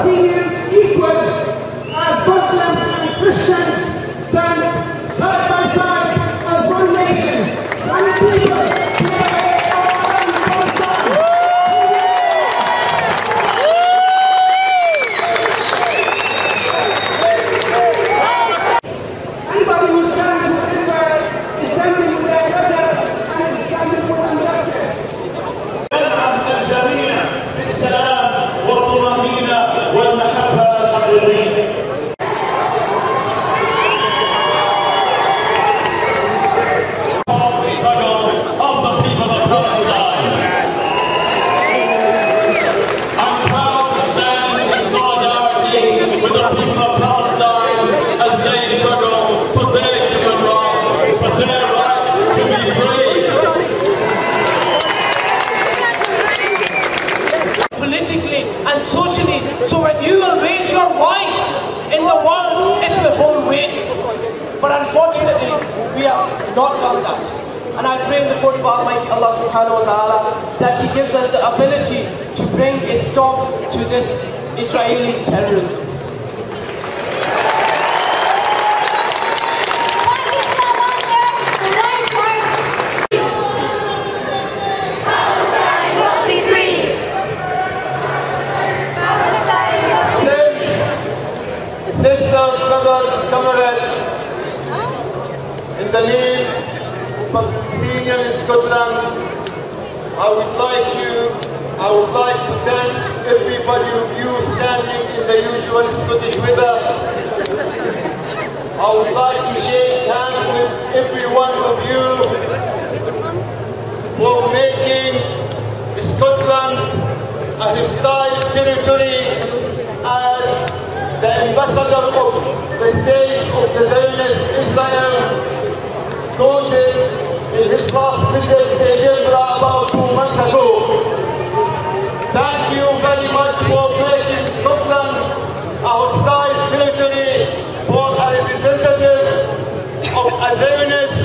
Palestinians equal as Muslims and Christians stand side by side as one nation, one people. Anybody who stands with Israel is standing with their aggressor and is standing for injustice. الجميع بالسلام والطمأنينة والمحبة الحقيقية. Of the people of Palestine. I'm proud to stand in solidarity with the people of Palestine as they struggle for their human rights, for their right to be free. Politically and socially, so when you will raise your voice in the world, it will hold weight. But unfortunately, we have not done that. And I pray in the court of Almighty Allah subhanahu wa ta'ala that He gives us the ability to bring a stop to this Israeli terrorism. Sisters, brothers, comrades, in the name of Palestinian in Scotland, I would like to thank everybody of you standing in the usual Scottish weather. I would like to shake hands with every one of you for making Scotland a hostile territory as the ambassador of the state of the Zionist Israel noted in his last visit to Gaza about 2 months ago. Thank you very much for making Scotland a hostile territory for a representative of a Zionist,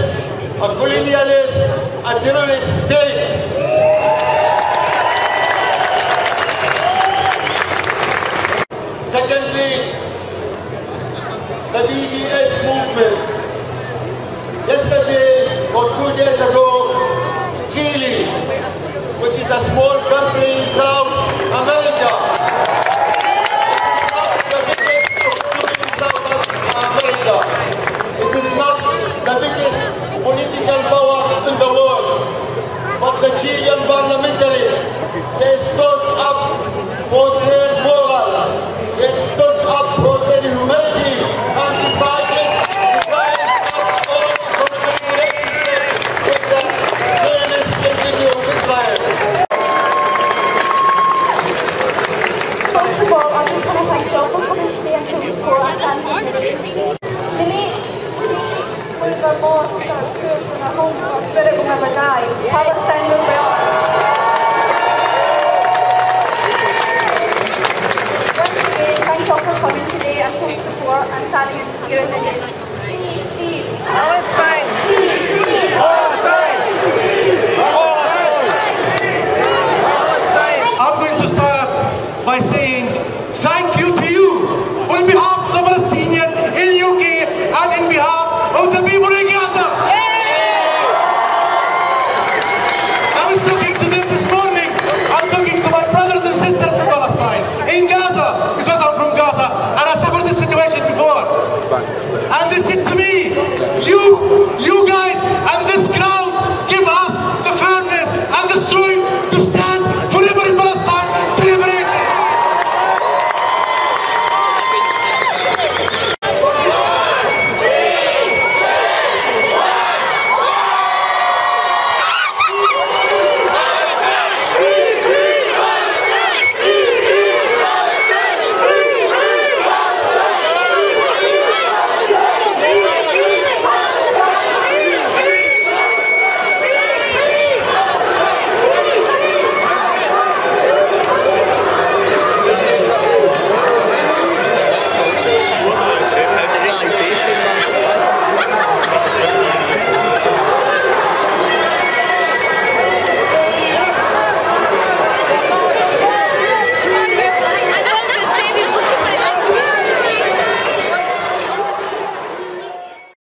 a colonialist, a terrorist state. Secondly, the BDS movement. Yesterday or 2 days ago, Chile, which is a small country in South America, it is not the biggest economy in South America. It is not the biggest political power in the world. But the Chilean parliamentarians, they stood up for their morals. They stood up for their humanity and decided to sign up all economic relationship with the Zionist entity of Israel. First of all, I just want to thank you all for coming today and showing support and standing with me. Many with our mosques, our schools and our homes, our spirit will never die. Palestine will be on. Thank you all for coming today and showing support and standing here in the day. Palestine! I'm going to start by saying